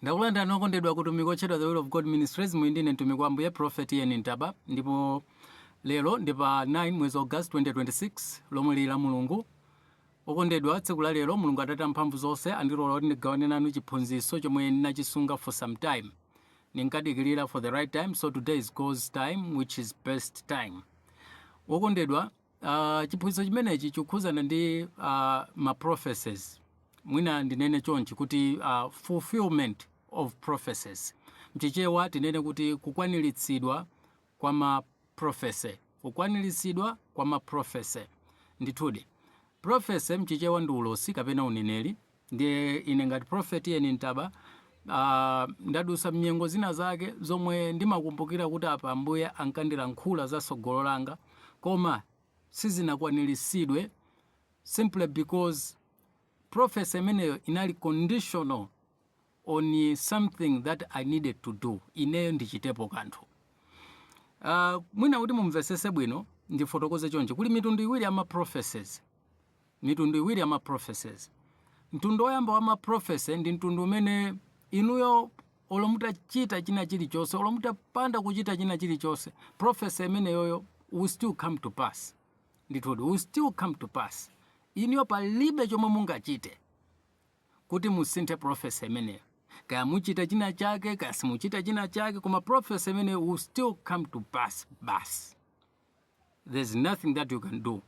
Ndakulanda nokondedwa kutumiki otchedwa The Will of God Ministries mwindine mtumiki wa Ambuye Prophet Ian Ntaba, ndipo lero ndi pa 9 mwezi August 2026 lomwe lili la Mulungu. Okondedwa, tsiku la lero Mulungu Atate amphamvu zonse andilola kuti ndigawane nanu chiphunzitso chomwe ndinachisunga for some time. Ninkadikirira for the right time, so today is God's time, which is best time. Okondedwa, chiphunzitso chimenechi chikukhuzana ndi ma prophecies. Mwina ndinene chonchi kuti fulfillment of prophecies. Mchichewa tinene kuti kukwaniritsidwa kwa ma prophecy. Kukwaniritsidwa kwa ma prophecy. Ndithudi. Prophecy mchichewa ndi ulosi kapena uneneri. Ndiye ine ngati Prophet Ian Ntaba ndadusa mnyengo zina zake zomwe ndimakumbukira kuti apa Ambuye ankandilankhula za tsogolo langa, koma sizinakwaniritsidwe simply because prophecy imeneyo inali conditional on something that I needed to do. Ineyo ndichitepo kanthu. Mwina kuti mumvesese bwino ndifotokoze chonchi kuli mitundu iwiri ya ma prophecies. Mitundu iwiri ya ma prophecies. Mtundu woyamba wa ma prophecy ndi mtundu umene inuyo olomutachita china chilichonse, olomutapanda kuchita china chilichonse, prophecy imeneyoyo will still come to pass. Ndithudi will still come to pass. Inuyo palibe chomwe mungachite kuti musinthe prophecy imeneyo. Kaya muchita china chake, kaya simuchita china chake, koma prophecy imeneyo will still come to pass. Bas. There's nothing that you can do.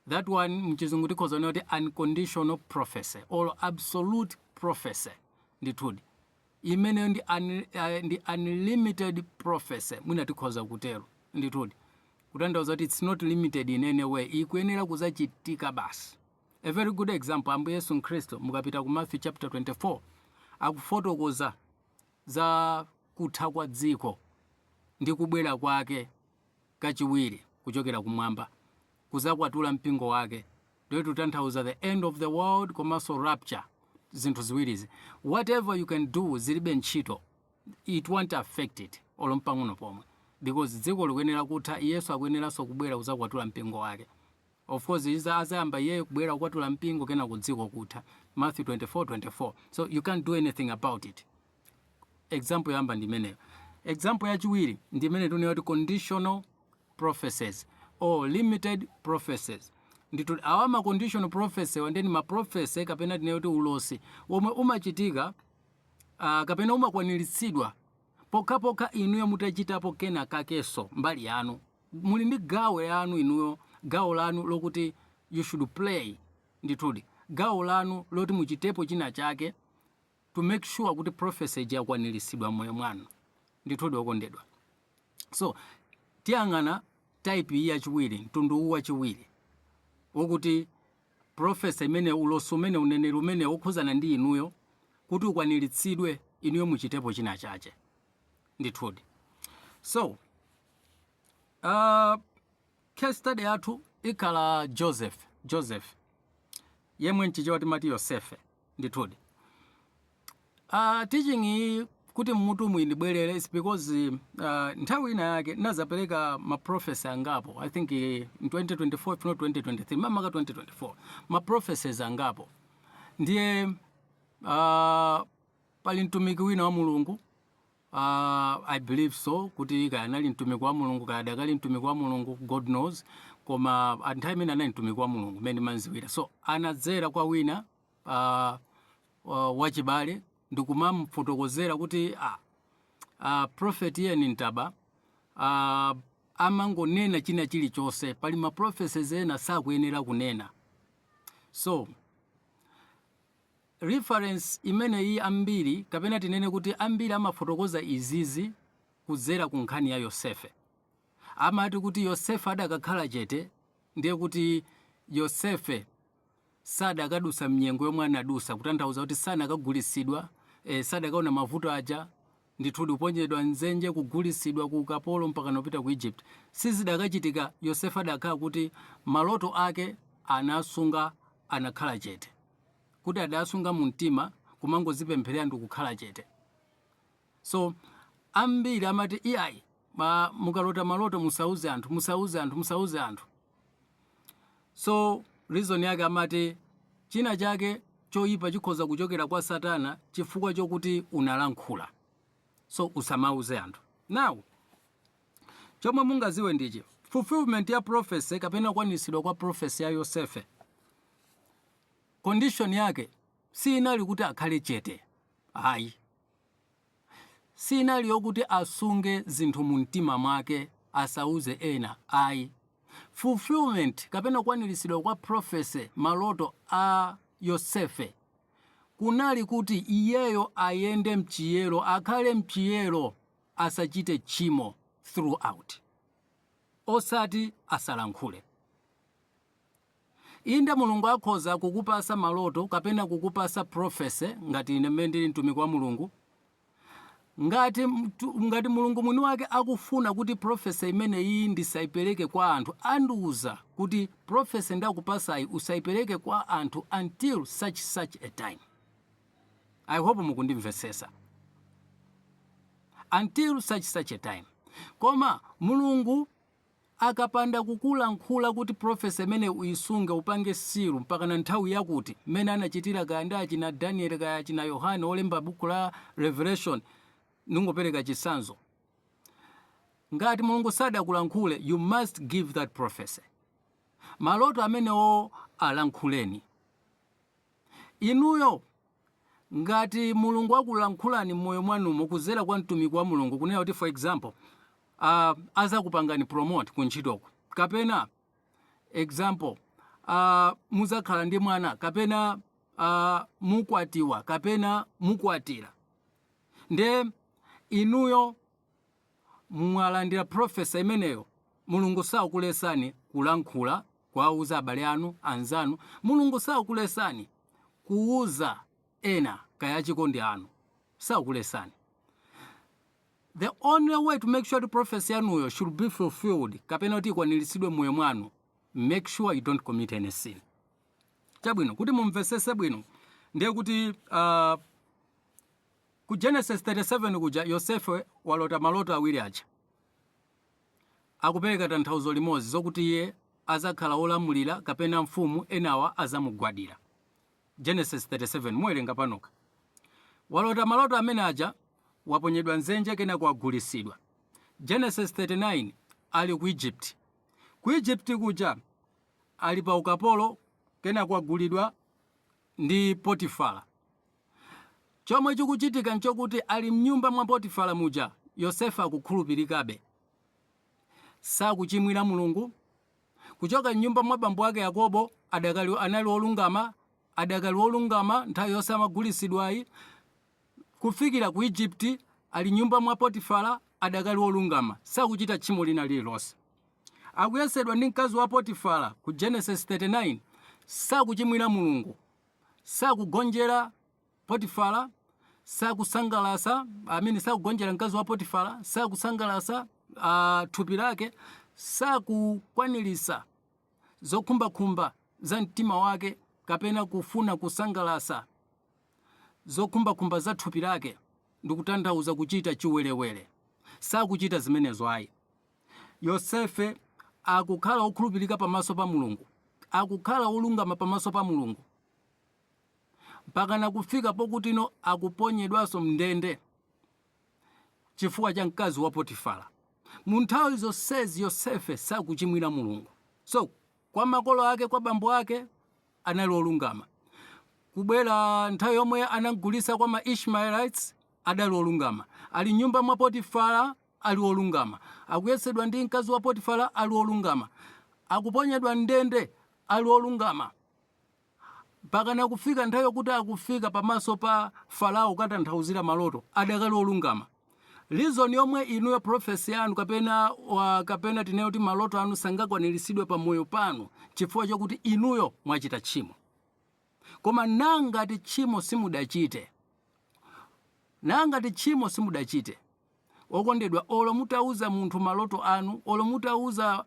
That one mchizungu tikhoza kuti unconditional prophecy or absolute prophecy. Ndithudi. Imeneyo ndi unlimited prophecy. Mwina tikhoza kutero. Ndithudi. Kutanthauza kuti it's not limited in any way. Ikuyenera kuzachitika basi. A very good example, Ambuye Yesu Kristo mukapita ku Matthew chapter 24 akufotokoza za kutha kwa dziko ndi kubwera kwake kachiwiri kuchokera kumwamba kuzakwatula mpingo wake. Ndiyo tutanthauza the end of the world komanso rapture, zinthu ziwirizi. Whatever you can do zilibe ntchito, it won't affect it olompang'ono pomwe, because dziko likuyenera kutha, Yesu akuyeneranso kubwera kuzakwatula mpingo wake. Of course, azayamba yeye kubwera kukwatula mpingo kena kudziko kutha. Matthew 24:24. So you can't do anything about it. Example yamba ndimeneyo. Example yachiwiri ndimene tune kuti conditional prophecies or limited prophecies. Ndito awama conditional prophecy wandeni ma prophecy kapena tine kuti ulosi omwe umachitika kapena umakwaniritsidwa pokhapokha inuyo mutachitapo kena kakeso mbali yanu. Muli ndi gawo yanu inuyo, gawo lanu lokuti you should play. Ndithudi. Gawo lanu loti muchitepo china chake to make sure kuti prophecy yakwaniritsidwa moyo mwanu. Ndithudi okondedwa. So tiyang'ana type iyi yachiwiri, mtundu wachiwiri wokuti prophecy imene ulosi umene uneneri umene wokhuzana ndi inuyo kuti ukwaniritsidwe inuyo muchitepo china chake. Ndithudi. So case study yathu ikhala Joseph yemwe mchichewa timati Yosefe. Ndithudi. Teaching kuti mmutu ndibwerere is because nthawi ina yake nazapereka ma prophecy angapo. I think in 2024 if not 2023 mamaka 2024 ma prophecies angapo. Ndiye pali mtumiki wina wa Mulungu, I believe so, kuti kaya nali mtumiki wa Mulungu kaya dakali mtumiki wa Mulungu, God knows, koma anthawi imene anali mtumiki wa Mulungu mene manziwira. So anadzera kwa wina wachibale ndikumamfotokozera kuti Prophet Ian Ntaba amangonena china chilichonse, pali ma prophecies ena sakuyenera kunena. So reference imene iyi ambiri kapena tinene kuti ambiri amafotokoza izizi kudzera ku nkhani ya Yosefe. Amati kuti Yosefe adakakhala chete ndiye kuti Yosefe sadakadusa mnyengo yomwe anadusa, kutanthauza kuti sanakagulitsidwa, sadakaona mavuto aja, ndithudi kuponyedwa nzenje, kugulisidwa ku ukapolo mpaka nopita ku Egypt. Sizidakachitika. Yosefe adakhala kuti maloto ake anasunga, anakhala chete, kuti adasunga mu mtima kumangozipempherera ndi kukhala chete. So ambiri amati iyayi mukalota maloto musauze anthu. So reason yake amati china chake choyipa chikhoza kuchokera kwa Satana chifukwa chokuti unalankhula. So usamauze anthu. Now chomwe mungaziwe ndichi, fulfillment ya prophecy kapena kwanisidwa kwa prophecy ya Yosefe, condition yake si inali kuti akhale chete. Hayi. Si inali yokuti asunge zinthu mu mtima mwake asauze ena. Ayi. Fulfillment kapena kwanisidwa kwa prophecy maloto a Yosefe kunali kuti iyeyo ayende mchiyero, akhale mchiyero, asachite chimo throughout, osati asalankhule. Inde Mulungu akhoza kukupasa maloto kapena kukupasa prophecy ngati ine mmene ndili mtumiki wa Mulungu. Ngati Mulungu mwini wake akufuna kuti prophecy imene iyi ndisayipereke kwa anthu, andiuza kuti prophecy ndakupasayi usayipereke kwa anthu until such a time. I hope mukundimvesesa. Until such a time. Koma Mulungu akapanda kukulankhula kuti prophecy imene uyisunge upange siru mpaka na nthawi yakuti mmene anachitira kaya ndi achina Daniel kaya achina Yohane olemba buku la Revelation, ningopereka chisanzo. Ngati Mulungu sadakulankhule, you must give that prophecy. Maloto amenewo alankhuleni. Inuyo ngati Mulungu akulankhulani moyo mwanumo kuzera kwa mtumiki wa Mulungu, kunena kuti for example azakupangani promote kuntchitoko, kapena example muzakhala ndi mwana, kapena mukwatiwa, kapena mukwatira, nde inuyo mwalandira prophecy imeneyo, Mulungu sakulesani kulankhula kwauza abale anu, anzanu. Mulungu sakulesani kuuza ena kaya chikondi anu, sakulesani. The only way to make sure the prophecy yanuyo should be fulfilled, kapena kuti ikwaniritsidwe moyo mwanu, make sure you don't commit any sin. Chabwino kuti mumvesese bwino ndiye kuti ku Genesis 37 kuja Yosefe walota maloto awiri aja, akupereka tanthauzo limodzi zokuti iye azakhala olamulira kapena mfumu, enawa azamugwadira. Genesis 37 muwerenga panoka. Walota maloto amene aja waponyedwa nzenje kena kuagulisidwa. Genesis 39 ali ku Egypt. Ku Egypt kuja ali pa ukapolo kena kuagulidwa ndi Potifara. Chomwe chikuchitika nchokuti ali mnyumba mwa Potifara muja, Yosefe akukhulupirikabe, sakuchimwira Mulungu. Kuchoka nyumba mwa bambo ake Yakobo anali olungama nthawi yonse amagulisidwayi, kufikira ku Egypt ali nyumba mwa Potifara adakali olungama, sakuchita tchimo lina lililonse. Akuyesedwa ndi mkazi wa Potifara ku Genesis 39, sakuchimwira Mulungu, sakugonjera Potifara, sakusangalasa, sakugonjera mkazi wa Potifara, sakusangalasa thupi lake, sakukwanirisa zokhumbakhumba za mtima wake kapena kufuna kusangalasa zokhumbakhumba za thupi lake, ndikutanthauza kuchita chiwelewele. Sakuchita zimenezo ayi. Yosefe akukhala okhulupirika pamaso pa Mulungu, akukhala olungama pamaso pa Mulungu, mpaka nakufika pokuti ino akuponyedwanso mndende chifukwa cha mkazi wa Potifara. Mu nthawi zonsezi Yosefe sakuchimwira Mulungu. So kwa makolo ake, kwa bambo ake anali olungama. Kubwera nthawi yomwe anagulisa kwa ma-Ishmaelites adali olungama. Ali nyumba mwa Potifara ali olungama. Akuyesedwa ndi mkazi wa Potifara ali olungama. Akuponyedwa ndende ali olungama. Mpaka nakufika nthawi yokuti akufika pamaso pa Farao katanthauzira maloto adakali olungama. Reason yomwe inuyo prophecy yanu kapena tineyo kuti maloto anu sangakwaniritsidwe pa moyo panu chifukwa chokuti inuyo mwachita tchimo. Koma nangati tchimo simudachite, okondedwa, olo mutauza munthu maloto anu, olo mutauza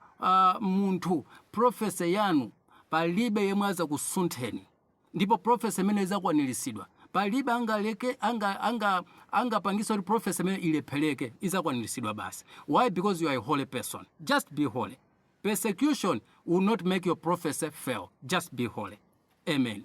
munthu prophecy yanu, palibe yemwe aza kusuntheni, ndipo prophecy imene izakwaniritsidwa. Palibe angapangisa kuti prophecy imene ilepheleke, izakwaniritsidwa basi. Why? Because you are a holy person. Just be holy. Persecution will not make your prophecy fail. Just be holy. Amen.